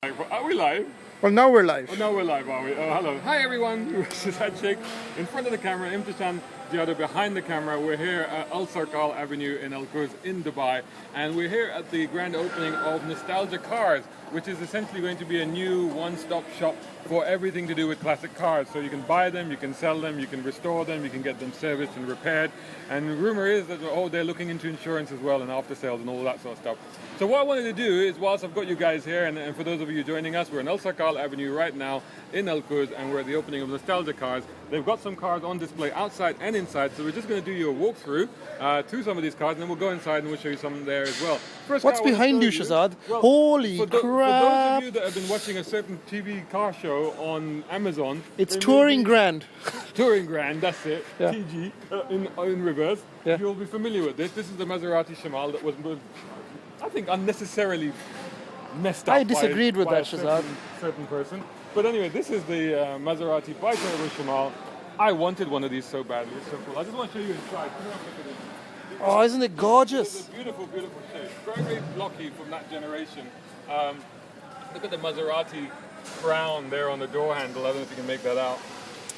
Are we live? Well, now we're live. Oh, now we're live, are we? Oh, hello. Hi, everyone. This is Hadshake in front of the camera, Imtishan Diado behind the camera. We're here at Al Sarkal Avenue in Al Quoz in Dubai, and we're here at the grand opening of Nostalgia Cars, which is essentially going to be a new one-stop shop for everything to do with classic cars. So you can buy them, you can sell them, you can restore them, you can get them serviced and repaired. And the rumor is that they're looking into insurance as well and after sales and all that sort of stuff. So what I wanted to do is, whilst I've got you guys here, and for those of you joining us, we're in Al Sarkal Avenue right now in Al Quoz, and we're at the opening of Nostalgia Cars. They've got some cars on display outside and inside, so we're just going to do you a walkthrough to some of these cars, and then we'll go inside and we'll show you some there as well. What's behind you, Shazad? Well, Holy crap! For those of you that have been watching a certain TV car show on Amazon, it's Touring Grand. Touring Grand, that's it. Yeah. TG in reverse. Yeah. You'll be familiar with this. This is the Maserati Shamal that was, I think, unnecessarily messed up. I disagreed with by that, Shazad. certain person. But anyway, this is the Maserati bi-turbo Shamal. I wanted one of these so badly. It's so cool. I just want to show you inside. Come on, look at this. Oh, isn't it gorgeous? It's a beautiful, beautiful shape. Very, very blocky from that generation. Look at the Maserati crown there on the door handle. I don't know if you can make that out.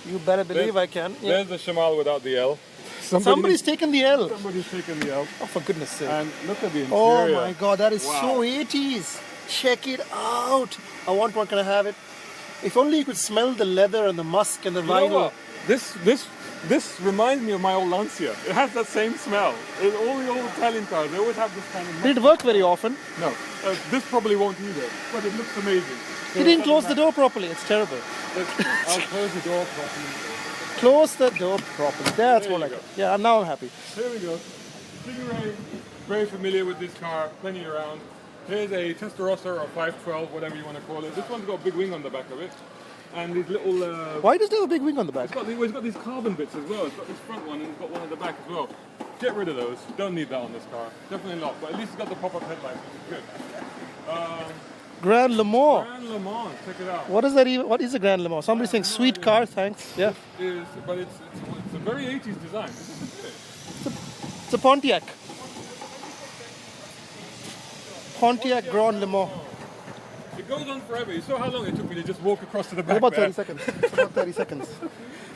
You better believe I can. Yeah. There's the Shamal without the L. Somebody's taken the L. Somebody's taken the L. Oh, for goodness sake. And look at the interior. Oh my God, that is Wow. so 80s. Check it out. I want one. Can I have it? If only you could smell the leather and the musk and the You know vinyl. what? This reminds me of my old Lancia. It has that same smell. All the old Italian cars, they always have this kind of... Did it work very often? No, this probably won't either, but it looks amazing. He didn't close the door properly. It's terrible. I'll close the door properly. Close the door properly. That's There more you like go. it. Yeah, now I'm happy. Here we go. Stingray, very familiar with this car, plenty around. Here's a Testarossa or 512, whatever you want to call it. This one's got a big wing on the back of it. And these little... Why does it have a big wing on the back? It's got these carbon bits as well. It's got this front one and it's got one at the back as well. Get rid of those. Don't need that on this car. Definitely not. But at least it's got the pop-up headlights, which is good. Grand Le Mans. Grand Le Mans. Check it out. What is that even? What is a Grand Le Mans? Somebody's saying sweet car, thanks. Yeah. But it's a very 80s design. This is good. It's a Pontiac. Pontiac Grand Le Mans. It goes on forever. You saw how long it took me to just walk across to the back About there. 30 seconds. It's about 30 seconds.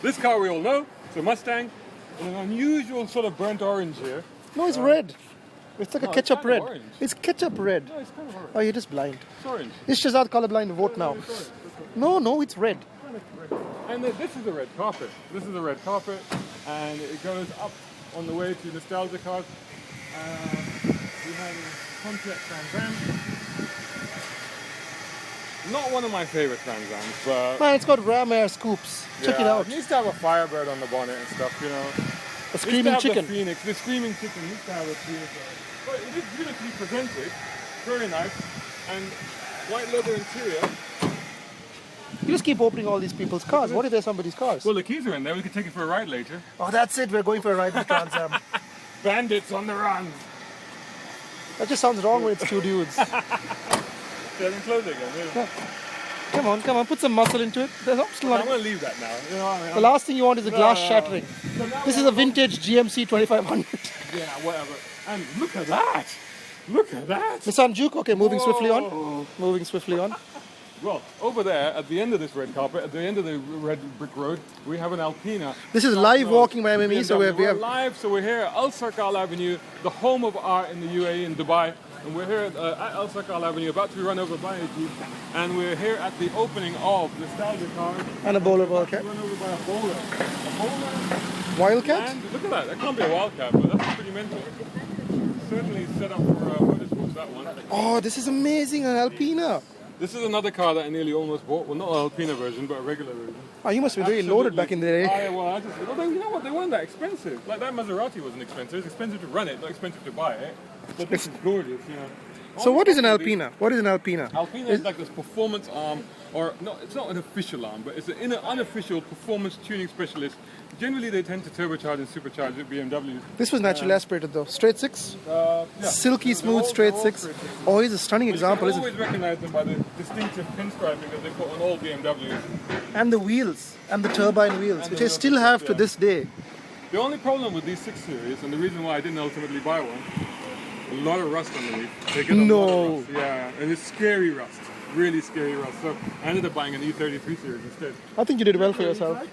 This car we all know. It's a Mustang. With an unusual sort of burnt orange here. No, it's red. It's like a No, it's ketchup kind of red. orange. It's ketchup red. No, it's kind of orange. Oh, you're just blind. It's orange. Is Shazad colorblind? Vote now. It's orange. No, it's red. And this is a red carpet. This is a red carpet, and it goes up on the way to Nostalgia Cars. We have a Pontiac Trans Am. Not one of my favorite Trans Ams, but Man, it's got ram air scoops. Check it yeah, out. It needs to have a Firebird on the bonnet and stuff, you know. A screaming chicken. The Phoenix, the screaming chicken needs to have a Phoenix. But it is beautifully presented, very nice, and white leather interior. You just keep opening all these people's cars. What if they're somebody's cars? Well, the keys are in there. We could take it for a ride later. Oh, that's it. We're going for a ride with Trans Am. Bandits on the run. That just sounds wrong when it's two dudes. Yeah, then close it again. Yeah. Come on. Put some muscle into it. There's still I'm not... going to leave that now. You know what I mean? The last thing you want is a glass shattering. So now This is a vintage GMC 2500. Yeah, whatever. And look at that. Look at that. Nissan Juke. Okay, moving swiftly on. Whoa. Moving swiftly on. Well, over there, at the end of this red carpet, at the end of the red brick road, we have an Alpina. This is live walking by MME, so we we're have... live, so we're here at Al Sarkal Avenue, the home of art in the UAE in Dubai. And we're here at Al Sarkal Avenue, about to be run over by a Jeep. And we're here at the opening of Nostalgia Cars. And a bowler Wildcat. Run over by a bowler. A bowler. Wildcat? And look at that. That can't be a Wildcat, but that's pretty mental. Certainly set up for motorsports, that one. Oh, this is amazing. An Alpina. This is another car that I nearly almost bought. Well, not an Alpina version, but a regular version. Oh, you must be very loaded back in the day. Well, you know what? They weren't that expensive. Like that Maserati wasn't expensive. It's expensive to run it, not expensive to buy it. But this is gorgeous, you know. So what is an Alpina? What is an Alpina? Alpina is like this performance arm, or no, it's not an official arm, but it's an unofficial performance tuning specialist. Generally, they tend to turbocharge and supercharge at BMWs. This was naturally aspirated though. Straight six? Yeah. Silky smooth They're straight all six. straight six. Oh, he's a stunning example, You isn't always recognize them by the distinctive pinstriping that they put on all BMWs. And the wheels. And the turbine wheels, which I still have to this day. The only problem with these 6 Series, and the reason why I didn't ultimately buy one, a lot of rust underneath. They get a lot of rust. Yeah, and it's scary rust. really scary rust. So I ended up buying an E33 series instead. I think you did well for yourself.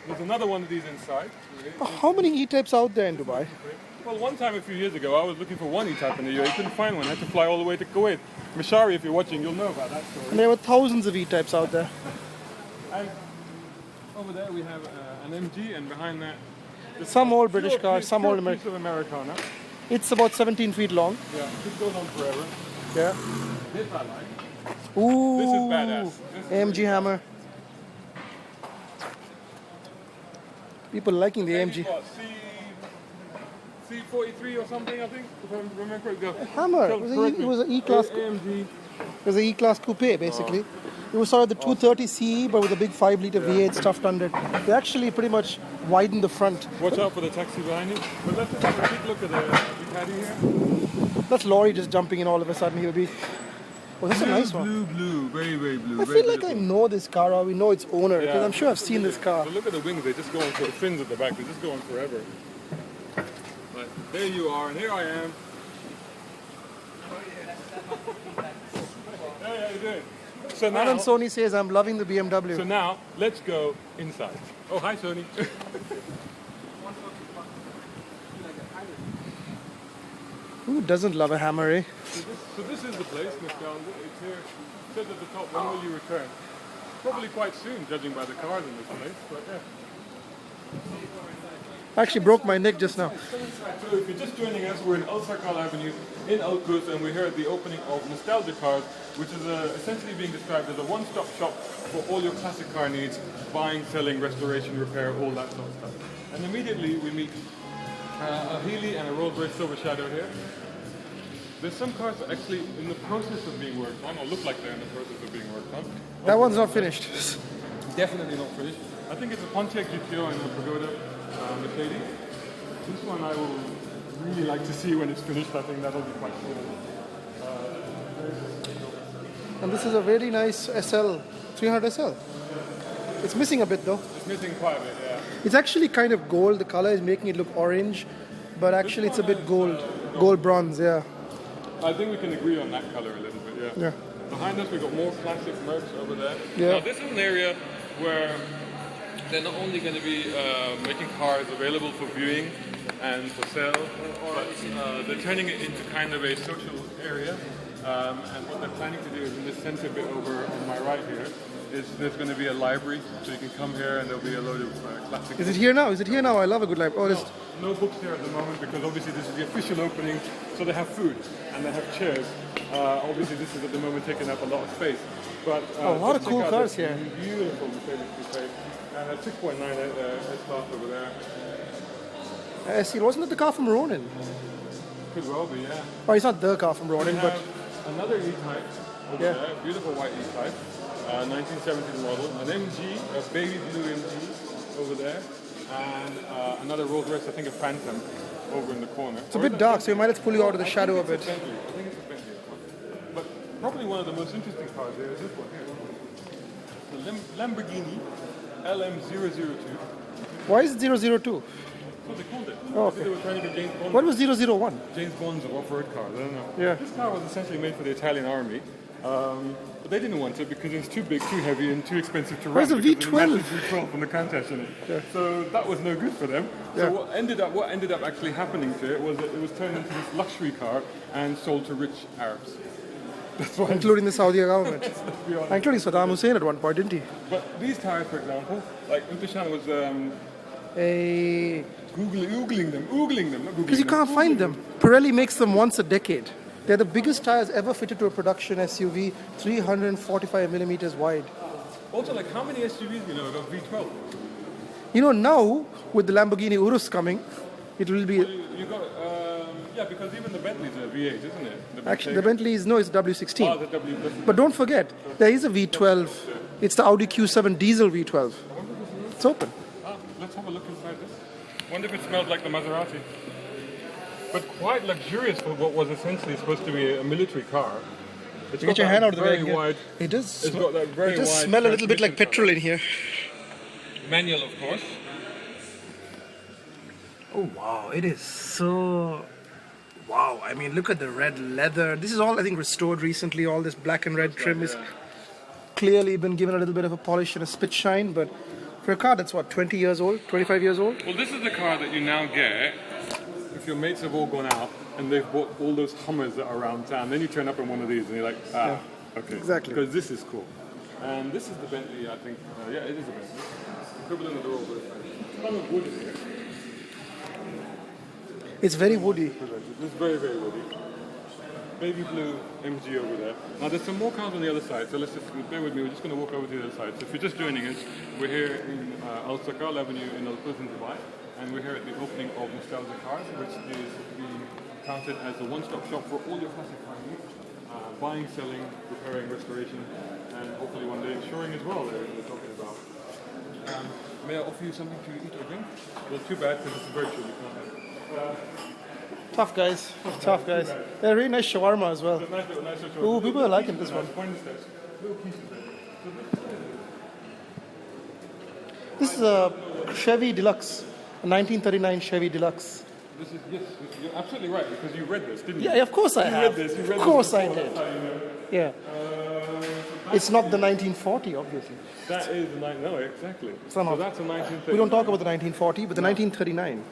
There's another one of these inside. How many E-types out there in Dubai? Well, one time a few years ago, I was looking for one E-Type in the UAE, couldn't find one. I had to fly all the way to Kuwait. Mashari, if you're watching, you'll know about that story. And there were thousands of E-types out there. And over there we have an MG, and behind that, Some old British cars, some old American. American. Of Americana. It's about 17 feet long. Yeah, it goes on forever. Yeah. This I like. Ooh. This is badass. This is AMG Hammer. People liking the maybe AMG. what, C43 or something, I think, if I remember correctly. Hammer. Tell- It correct me. was an E-Class. AMG. It was an E-Class coupe, basically. It was sort of the 230 CE, but with a big 5-liter V8 stuffed under it. They actually pretty much widened the front. Watch out for the taxi behind you. But let's just have a quick look at the Ducati here. That's Laurie just jumping in all of a sudden. He'll be. Oh, that's a nice one. Blue, very, very blue. I very feel like I beautiful. know this car, or we know its owner, because Yeah. I'm sure I've seen this car. But look at the wings, they just go on for the fins at the back, they just go on forever. But there you are, and here I am. Hey, how you doing? So now, Alan Sony says, I'm loving the BMW. so now, let's go inside. Oh, hi, Sony. Who doesn't love a Hammer, eh? So this is the place, Mr. It's here. It says at the top, when will you return? Probably quite soon, judging by the cars in this place, but yeah. I actually broke my neck just now. So if you're just joining us, we're in Al Sarkal Avenue in Al Quds, and we're here at the opening of Nostalgia Cars, which is essentially being described as a one-stop shop for all your classic car needs, buying, selling, restoration, repair, all that sort of stuff. And immediately we meet a Healy and a Rolls-Royce Silver Shadow here. There's some cars that are actually in the process of being worked on, or look like they're in the process of being worked on. That one's not finished. Definitely not finished. I think it's a Pontiac GTO and a Pagoda Mercedes. This one I will really like to see when it's finished. I think that'll be quite cool. And this is a very nice SL, 300 SL. It's missing a bit though. It's missing quite a bit, yeah. It's actually kind of gold. The color is making it look orange, but actually it's a bit gold. Gold bronze, yeah. I think we can agree on that color a little bit, yeah. Yeah. Behind us we've got more classic merch over there. Yeah. Now this is an area where they're not only going to be making cars available for viewing and for sale, but they're turning it into kind of a social area. And what they're planning to do is in this center bit over on my right here, is there's going to be a library, so you can come here and there'll be a load of classic. Is it here now? Is it here now? I love a good library. Oh, this. No books here at the moment because obviously this is the official opening, so they have food and they have chairs. Obviously this is at the moment taking up a lot of space. But A lot of just cool check out cars this here. Beautiful Mercedes coupe. And a 6.9 S-Class over there. I see. Wasn't it the car from Ronin? Could well be, yeah. Oh, it's not the car from We Ronin, but have another E-Type over Yeah. there, beautiful white E-Type, 1970 model, an MG, a baby blue MG over there, and another Rolls-Royce, I think a Phantom, over in the corner. it's a bit dark, so you might have to pull you out of the shadow a bit. I think it's a Bentley. But probably one of the most interesting cars there is this one here. The Lamborghini LM002. Why is it 002? That's what they called it. Oh, I think they were trying to get James Bond. What was 001? James Bond's of off-road cars, I don't know. Yeah. This car was essentially made for the Italian army, but they didn't want it because it was too big, too heavy, and too expensive to run. Where's the because of V12? massive V12 on the Countach in it. Yeah. So that was no good for them. Yeah. So what ended up actually happening to it was that it was turned into this luxury car and sold to rich Arabs. That's why. Including the Saudi government. Let's be honest. Including Saddam Hussein at one point, didn't he? But these tires, for example, like Imtishan was Hey. oogling them, not googling Because you can't find them. Pirelli makes them once a decade. They're the biggest tires ever fitted to a production SUV, 345 millimeters wide. Also, like how many SUVs you know got V12? You know, now with the Lamborghini Urus coming, it will be. You got yeah, because even the Bentley's a V8, isn't it? Actually, the Bentley is no, it's W16. Oh, the W. But don't forget, there is a V12. It's the Audi Q7 diesel V12. It's open. Let's have a look inside this. Wonder if it smells like the Maserati. But quite luxurious for what was essentially supposed to be a military car. It's Get your hand out of the way. very wide. It does. It's got that very It does wide smell a little bit like transmission petrol in here. Manual, of course. Oh wow, it is so Wow, I mean, look at the red leather. This is all, I think, restored recently. All this black and red trim is clearly been given a little bit of a polish and a spit shine, but for a car that's what, 20 years old, 25 years old? Well, this is the car that you now get if your mates have all gone out and they've bought all those Hummers that are around town. Then you turn up in one of these and you're like, okay. Exactly. Because this is cool. And this is the Bentley, I think. Yeah, it is a Bentley. Equivalent of the Rolls Royce. It's kind of wood in here. It's very woody. It's very, very woody. Baby blue MG over there. Now there's some more cars on the other side, so let's just bear with me. We're just going to walk over to the other side. So if you're just joining us, we're here in Al Sakal Avenue in Al Quoz in Dubai, and we're here at the opening of Nostalgia Cars, which is being counted as a one-stop shop for all your classic car needs. Buying, selling, repairing, restoration, and hopefully one day insuring as well. We're talking about. May I offer you something to eat or drink? Well, too bad because it's virtual. You can't have it. Tough guys, tough guys. They're really nice shawarma as well. Nice Ooh, people are liking this one. This is a Chevy Deluxe, a 1939 Chevy Deluxe. Yes, you're absolutely right because you read this, didn't you? Yeah, of course I have. You read of course this I did. Yeah. It's not the 1940, obviously. That is the no, exactly. So that's a 1939. We don't talk about the 1940, but the 1939.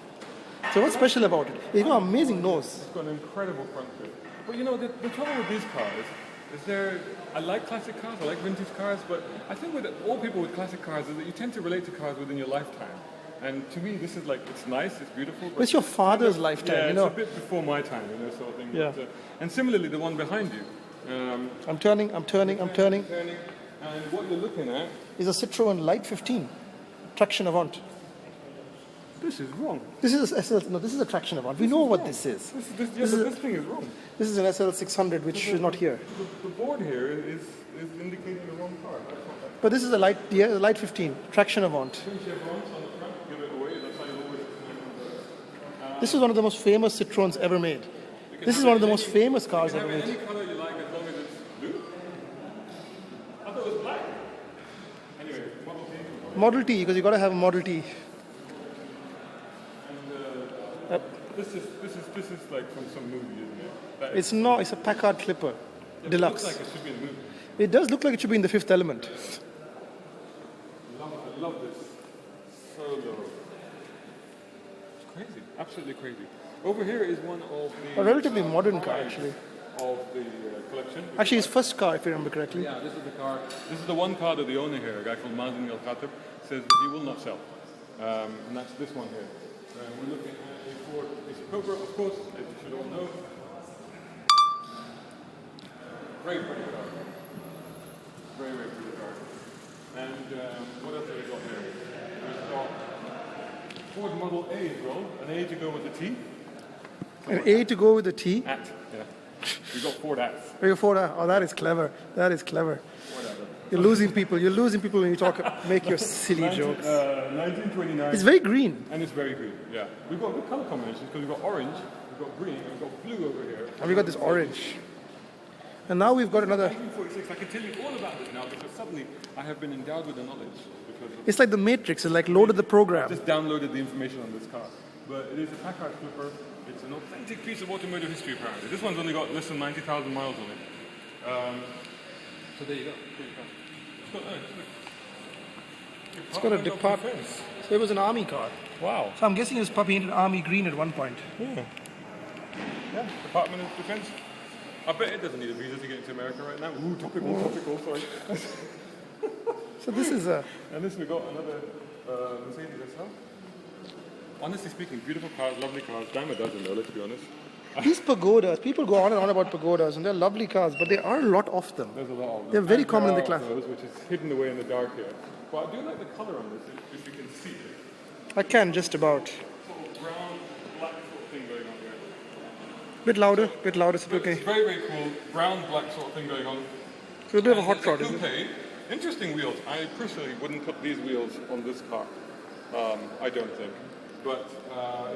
So what's special about it? It's got an amazing nose. It's got an incredible front too. But you know, the trouble with these cars is I like classic cars, I like vintage cars, but I think with all people with classic cars is that you tend to relate to cars within your lifetime. And to me, this is like, it's nice, it's beautiful. But it's your father's lifetime, yeah, you know. it's a bit before my time, you know, sort of thing. Yeah. But, and similarly, the one behind you. I'm turning. And what you're looking at is a Citroen Light 15, traction Avant. This is wrong. This is a SL, no, this is a traction Avant. We know what this is. This thing is wrong. This is an SL600, which is not here. The board here is indicating the wrong car. But this is a Light 15, traction Avant. This is one of the most famous Citroens ever made. This is one of the most famous cars ever made. Any color you like as long as it's blue. I thought it was black. Anyway, Model T. Model T, because you got to have a Model T. And this is like from some movie, isn't it? It's not. It's a Packard Clipper, Deluxe. It looks like it should be in the movie. It does look like it should be in The Fifth Element. I love this. So low. It's crazy. Absolutely crazy. Over here is one of the... A relatively modern car, actually. Of the collection. Actually, his first car, if you remember correctly. Yeah, this is the car. This is the one car that the owner here, a guy called Mazin Al Khatib, says he will not sell. And that's this one here. We're looking at a Ford Cobra, of course, as you should all know. Very pretty car. Very, very pretty car. And what else have we got here? We've got Ford Model A as well, an A to go with the T. An A to go with the T. Yeah. We got Ford Ats. Oh, that is clever. That is clever. You're losing people. You're losing people when you make your silly jokes. 1929. It's very green. And it's very green, yeah. We've got good color combinations because we've got orange, we've got green, we've got blue over here. And we got this orange. And now we've got another... 1946, I can tell you all about this now because suddenly I have been endowed with the knowledge. It's like the Matrix. It's like loaded the program. I just downloaded the information on this car. But it is a Packard Clipper. It's an authentic piece of automotive history, apparently. This one's only got less than 90,000 miles on it. So there you go. It's got a department. So it was an army car. Wow. So I'm guessing it was painted army green at one point. Yeah. Department of Defense. I bet it doesn't need a visa to get into America right now. Ooh, topical, sorry. So this is a... And this we got another Mercedes SL. Honestly speaking, beautiful cars, lovely cars. Dime a dozen though, let's be honest. These pagodas, people go on and on about pagodas, and they're lovely cars, but there are a lot of them. There's a lot of them. They're very common in the class. Those, which is hidden away in the dark here. But I do like the color on this, if you can see it. I can, just about. Sort of brown, black sort of thing going on here. Bit louder, so it's okay. It's very, very cool. Brown, black sort of thing going on. So a bit of a hot rod, isn't it? Coupe. Interesting wheels. I personally wouldn't put these wheels on this car. I don't think. But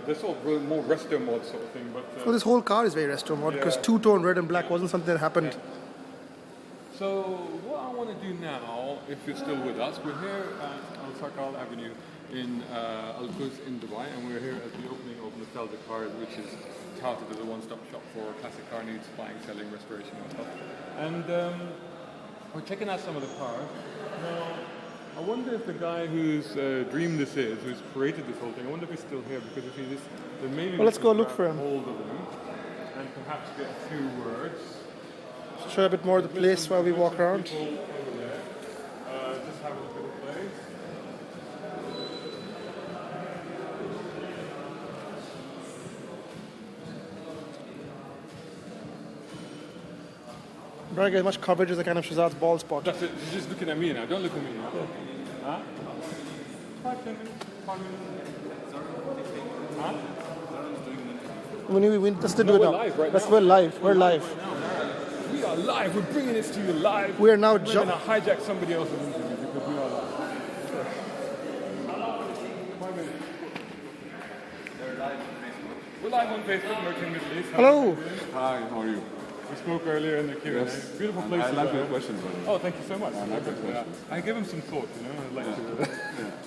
they're sort of more resto mod sort of thing. But well, this whole car is very resto mod because two-tone red and black wasn't something that happened. So what I want to do now, if you're still with us, we're here at Al Sakal Avenue in Al Quoz in Dubai, and we're here at the opening of Nostalgia Cars, which is touted as a one-stop shop for classic car needs, buying, selling, restoration and stuff. And we're checking out some of the cars. Now, I wonder if the guy whose dream this is, who's created this whole thing, I wonder if he's still here, because if he is, then maybe Well, let's go look for him. Hold of him and perhaps get a few words. Show a bit more of the place while we walk around. People over there. Just have a look at the place. Don't get as much coverage as a kind of Shazad's bald spot. That's it. You're just looking at me now. Don't look at me now. Huh? 5 minutes. 5 minutes. Huh? We just to do No, it we're now. live right That's now. we're live. We're live. We are live. We're bringing this to you live. We are now We're going to hijack somebody else's interview because we are live. 5 minutes. We're live on Facebook, Merchant Middle East. Hello. Hi, how are you? We spoke earlier in the Q&A. Yes. Beautiful And place. I like your questions, by the way. Oh, thank you so much. I like your questions. I give him some thought, you know. I'd like to.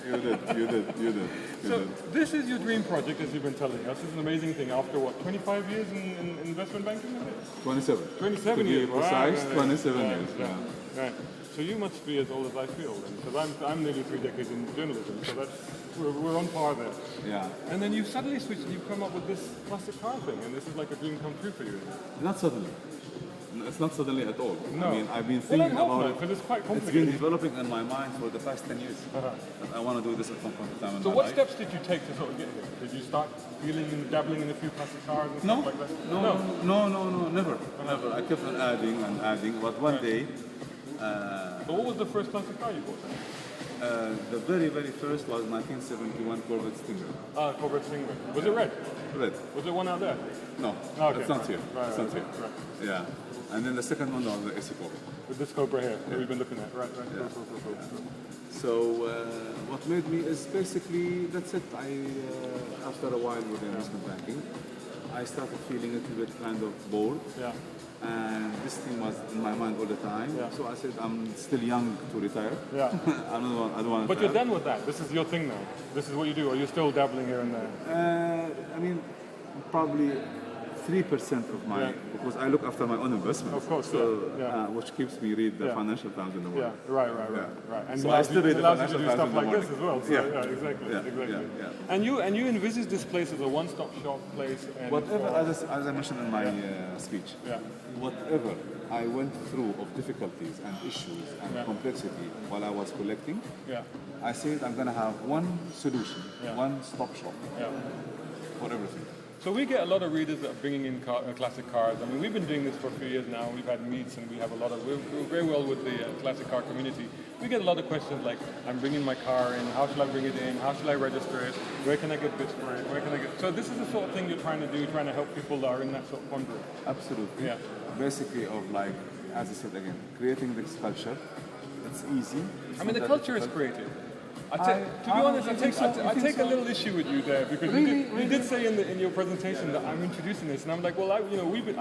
Yeah, you did. So this is your dream project, as you've been telling us. It's an amazing thing. After what, 25 years in investment banking? Is it? 27. 27 to years. be precise, Wow. 27 Right, years. right, Yeah. right. So you must be as old as I feel then, because I'm nearly 3 decades in journalism. So that's we're on par there. Yeah. And then you suddenly switched and you've come up with this classic car thing, and this is like a dream come true for you. Not suddenly. No, it's not suddenly at all. No. I mean, I've been Well, I thinking hope about not, it. because it's quite It's been complicated. developing in my mind for the past 10 years. That I want to do this at some point in time in So my what life. steps did you take to sort of get here? Did you start dealing and dabbling in a few classic cars and No, stuff like that? no, never. I kept on adding, but one day, So what was the first classic car you bought then? the very first was 1971 Corvette Stinger. Corvette Stinger. Was it red? Red. Was there one out there? No, Oh, okay. it's not here. Right, It's right, not here. right. Yeah. And then the second one was the AC Cobra. With this Cobra here that we've been looking at. Right. Cool. So what made me is basically, that's it. After a while with investment banking, I started feeling a little bit kind of bored. Yeah. And this thing was in my mind all the time. Yeah. So I said, I'm still young to retire. Yeah. I don't want to But you're done with that. This is your thing now. This is what you do, or you're still dabbling here and there? I mean, probably 3% of my, Yeah. because I look after my own investments. Of course, so, yeah. which keeps me read the Yeah. Financial Times in the Yeah. morning. Right. And So it I allows still you, read it the allows you to Financial do Times stuff in the like this morning. as well. So, Yeah. exactly. Yeah. And you envisage this place as a one-stop shop place. And Whatever, for- as I mentioned in my speech, Yeah. whatever I went through of difficulties and issues and Yeah. complexity while I was collecting, Yeah. I said I'm going to have one solution, Yeah. one-stop shop Yeah. for everything. So we get a lot of readers that are bringing in classic cars. I mean, we've been doing this for a few years now. We've had meets and we have a lot of, we're very well with the classic car community. We get a lot of questions like, I'm bringing my car in, how should I bring it in, how should I register it, where can I get bits for it, where can I get... So this is the sort of thing you're trying to do, trying to help people that are in that sort of quandary. Absolutely. Yeah. Basically of like, as I said again, creating this culture. It's easy. It's I mean, not the that culture is difficult. creative. To be honest, I take a little issue with you there because you did say in your presentation that I'm introducing this, and I'm like, well, I've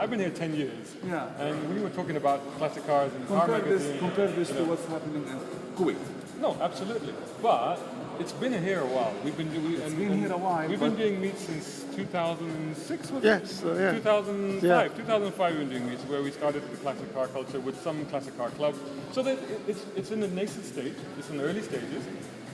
been here 10 years, Yeah. and we were talking about classic cars and car magazine. Compare this to what's happening in Kuwait. No, absolutely, but it's been here a while. We've been here a while, We've been but- doing meets since 2006, was Yes, it? yeah. 2005. Yeah. 2005 we've been doing meets where we started the classic car culture with some classic car clubs. So that it's in the nascent stage. It's in the early stages.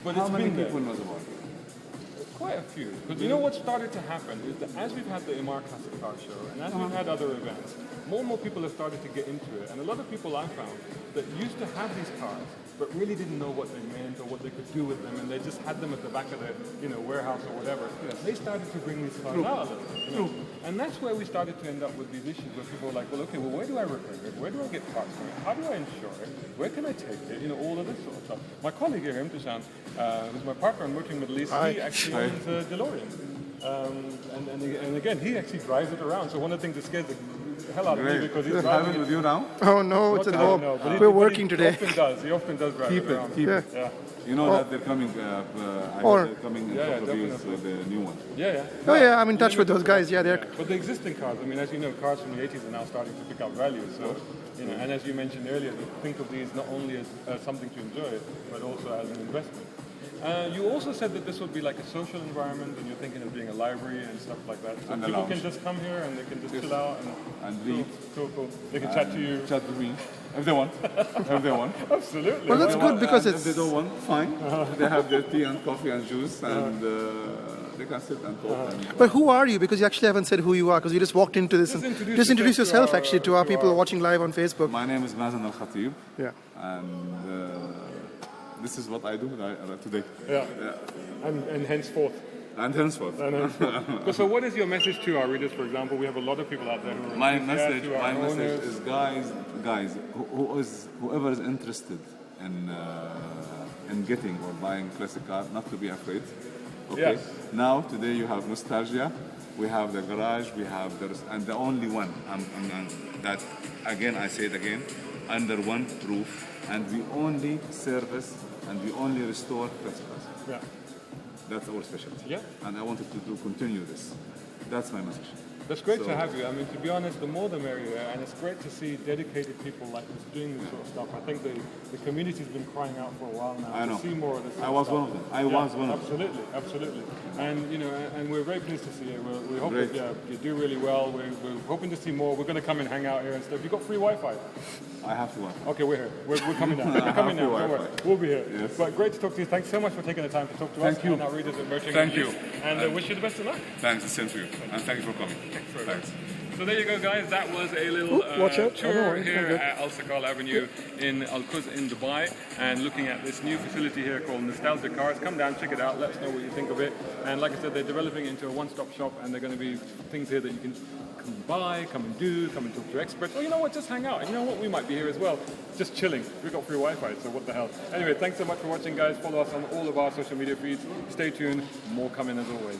But How it's many been there. people knows about it? Quite a few. Because you know what started to happen is that as we've had the Imar Classic Car Show and as we've had other events, more and more people have started to get into it. And a lot of people I found that used to have these cars but really didn't know what they meant or what they could do with them, and they just had them at the back of their warehouse or whatever. They started to bring these cars out a little. And that's where we started to end up with these issues where people were like, well, okay, well, where do I repair it? Where do I get parts for it? How do I insure it? Where can I take it? All of this sort of stuff. My colleague here, Imtishan, who's my partner in Working Middle East, he actually owns a DeLorean. And again, he actually drives it around. So one of the things that scares the hell out of me because he's Have driving it it. with you now? Oh no, it's at home. No, but We're working he today. He often does drive Keep it it, around. keep it. Yeah. You know that they're coming. I Or- heard they're coming in a couple of years definitely. with the new one. Yeah. Oh yeah, I'm in touch with those guys. Yeah, they're But the existing cars, I mean, as you know, cars from the 80s are now starting to pick up value. So, and as you mentioned earlier, think of these not only as something to enjoy, but also as an investment. You also said that this would be like a social environment, and you're thinking of being a library and stuff like that. So And a people lounge. can just come here and they can just chill out And cool, read. cool. They can chat to you. Chat with me if they want. If they want. Absolutely. Well, that's If they good want, because and it's. If they don't want, fine. They have their tea and coffee and juice, and they can sit and talk. And, But who are you? Because you actually haven't said who you are. Because you just walked into this. Just introduce Just introduce yourself yourself to our- actually to our to people our- watching live on Facebook. my name is Mazen Al Khatib, Yeah. and this is what I do today. Yeah. And henceforth. And henceforth. So what is your message to our readers, for example? We have a lot of people out there who are My enthusiasts, message, who are owners. is guys, whoever is interested in getting or buying classic car, not to be afraid. Okay. Yes. Now today you have nostalgia. We have the garage. We have and the only one that again I say it again, under one roof, and we only service and we only restore classic cars. Yeah. That's our specialty. Yeah. And I wanted to continue this. That's my message. That's great to So- have you. I mean, to be honest, the more the merrier, and it's great to see dedicated people like this doing this sort of stuff. I think the community's been crying out for a while now I know. to see more of this. sort I of was stuff. one of them. I was one of them. Absolutely, absolutely. And you know, and we're very pleased to see it. We hope Great. that you do really well. We're hoping to see more. We're going to come and hang out here and stuff. You got free Wi-Fi? I have to work. Okay, we're here. We're coming down. We're coming down. Free Don't worry. Wi-Fi. We'll be here. Yes. But great to talk to you. Thanks so much for taking the time to talk to us Thank you. and our readers at Merchant. Thank you. And wish you the best of luck. Thanks, the same to you. And thank you for coming. Thanks. So there you go, guys. That was a little watch out. tour Oh, no, it's all here good. at Al Sakal Avenue in Al Quoz in Dubai, and looking at this new facility here called Nostalgia Cars. Come down, check it out. Let us know what you think of it. And like I said, they're developing it into a one-stop shop, and they're going to be things here that you can come and buy, come and do, come and talk to experts. Or you know what, just hang out. And you know what, we might be here as well, just chilling. We've got free Wi-Fi, so what the hell. Anyway, thanks so much for watching, guys. Follow us on all of our social media feeds. Stay tuned. More coming as always.